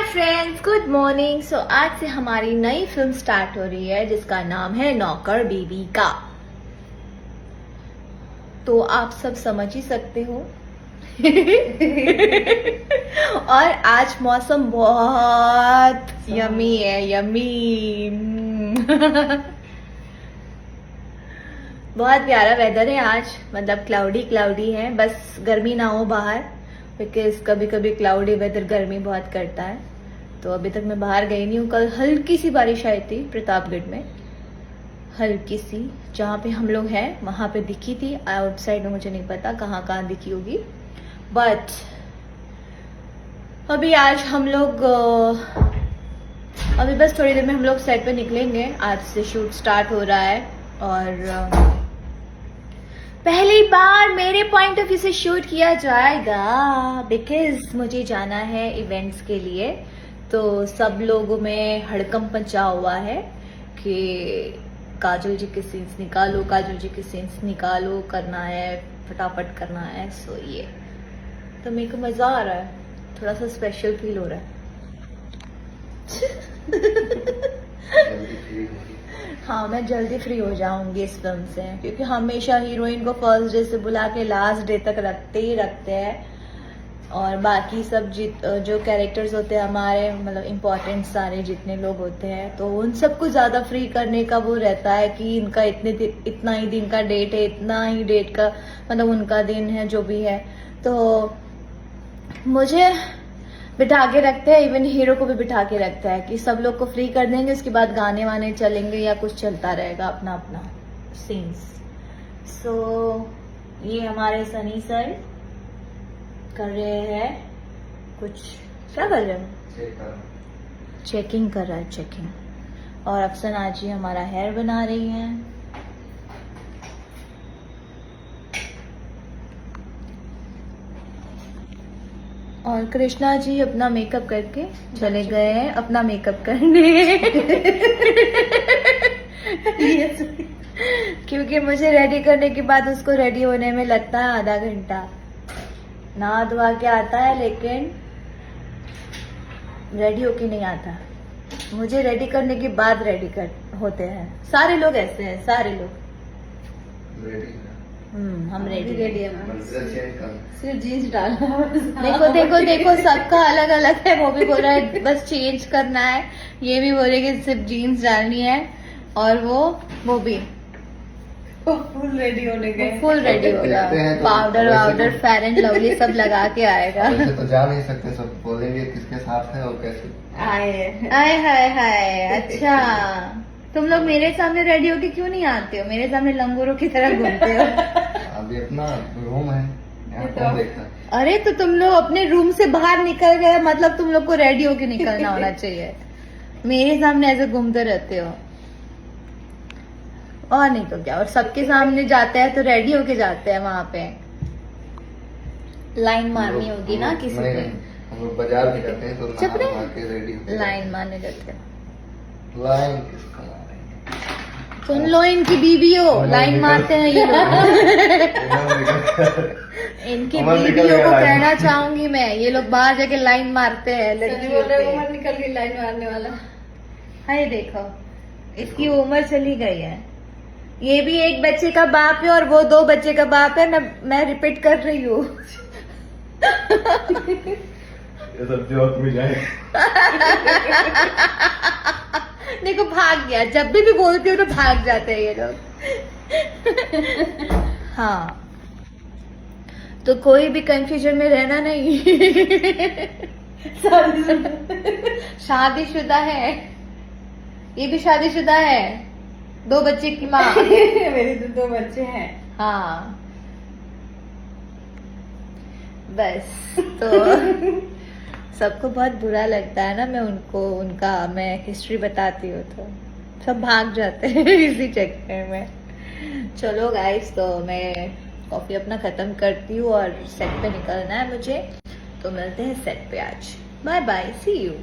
हाय friends, good morning. So आज से हमारी नई फिल्म स्टार्ट हो रही है जिसका नाम है नौकर बीबी का। तो आप सब समझ ही सकते हो। और आज मौसम बहुत यमी है, यमी। बहुत प्यारा वेदर है आज, मतलब क्लाउडी क्लाउडी है। बस गर्मी ना हो बाहर, बिकॉज कभी कभी क्लाउडी वेदर गर्मी बहुत करता है। तो अभी तक मैं बाहर गई नहीं हूँ। कल हल्की सी बारिश आई थी प्रतापगढ़ में, हल्की सी, जहाँ पे हम लोग हैं वहां पे दिखी थी। आउटसाइड में मुझे नहीं पता कहाँ कहाँ दिखी होगी, बट अभी आज हम लोग अभी बस थोड़ी देर में हम लोग सेट पे निकलेंगे। आज से शूट स्टार्ट हो रहा है और पहली बार मेरे पॉइंट ऑफ व्यू से शूट किया जाएगा, बिकॉज मुझे जाना है इवेंट्स के लिए। तो सब लोगों में हड़कंप मचा हुआ है कि काजल जी के सीन्स निकालो, काजल जी के सीन्स निकालो, करना है, फटाफट करना है। सो ये तो मेरे को मजा आ रहा है, थोड़ा सा स्पेशल फील हो रहा है। हाँ, मैं जल्दी फ्री हो जाऊंगी इस फिल्म से, क्योंकि हमेशा हीरोइन को फर्स्ट डे से बुला के लास्ट डे तक रखते ही रखते हैं। और बाकी सब जो कैरेक्टर्स होते हैं हमारे, मतलब इम्पोर्टेंट सारे जितने लोग होते हैं, तो उन सबको ज्यादा फ्री करने का वो रहता है कि इनका इतना ही दिन का डेट है, इतना ही डेट का मतलब उनका दिन है, जो भी है। तो मुझे बिठा के रखते हैं, इवन हीरो को भी बिठा के रखता है कि सब लोग को फ्री कर देंगे, उसके बाद गाने वाने चलेंगे या कुछ चलता रहेगा अपना अपना सीन्स। सो ये हमारे सनी सर कर रहे हैं कुछ, क्या कर रहे हैं? चेकिंग कर रहा है, चेकिंग। और अफसना जी हमारा हेयर बना रही हैं। और कृष्णा जी अपना मेकअप करके चले गए हैं अपना मेकअप करने। क्योंकि मुझे रेडी करने के बाद उसको रेडी होने में लगता है आधा घंटा। नहा धोआ के आता है लेकिन रेडी होके नहीं आता। मुझे रेडी करने के बाद होते हैं। सारे लोग ऐसे हैं, सारे लोग। हम रेडी है, सिर्फ जीन्स डालना। देखो देखो देखो, सबका अलग अलग है। वो भी बोल रहा है बस चेंज करना है, ये भी बोल रहे कि सिर्फ जीन्स डालनी है। और वो भी फुल रेडी होने गए, फुल रेडी होगा। पाउडर वाउडर फेयर एंड लवली सब लगा के आएगा। तो जा नहीं सकते, सब बोलेंगे किसके साथ है और कैसे आए। आए हाय हाय। अच्छा, तुम लोग मेरे सामने रेडी होके क्यों नहीं आते हो? मेरे सामने लंगूरों की तरह घूमते हो। अभी अपना रूम है, यहाँ कौन देखता है? अरे तो तुम लोग अपने रूम से बाहर निकल गए, मतलब तुम लोग को रेडी होके निकलना होना चाहिए। मेरे सामने ऐसे घूमते रहते हो, और नहीं तो क्या। और सबके सामने जाते हैं तो रेडी होके जाते हैं। वहां पे लाइन मारनी होगी ना किसी पे। हम लोग बाजार भी जाते हैं तो नहा के रेडी लाइन मारने जाते हैं। लाइन किसका मारेंगे? सुन लो, इनकी बीवी हो, लाइन मारते हैं ये लोग। इनकी बीवियों को कहना चाहूंगी मैं, ये लोग बाहर जाके लाइन मारते हैं लड़कियों पे। उम्र निकल गई लाइन मारने वाला। हाय देखो, इसकी उम्र चली गई है। ये भी एक बच्चे का बाप है और वो 2 बच्चे का बाप है। मैं रिपीट कर रही हूँ। ये सब जोक में जाए। देखो भाग गया, जब भी बोलती हूँ तो भाग जाते हैं ये लोग। हाँ, तो कोई भी कंफ्यूजन में रहना नहीं। शादीशुदा है, ये भी शादीशुदा है, 2 बच्चे की माँ। मेरे तो 2 बच्चे हैं। हाँ बस। तो सबको बहुत बुरा लगता है ना, मैं हिस्ट्री बताती हूँ तो सब भाग जाते हैं इसी चक्कर में। चलो गाइस, तो मैं कॉफी अपना खत्म करती हूँ और सेट पे निकलना है मुझे। तो मिलते हैं सेट पे आज। Bye bye, see you.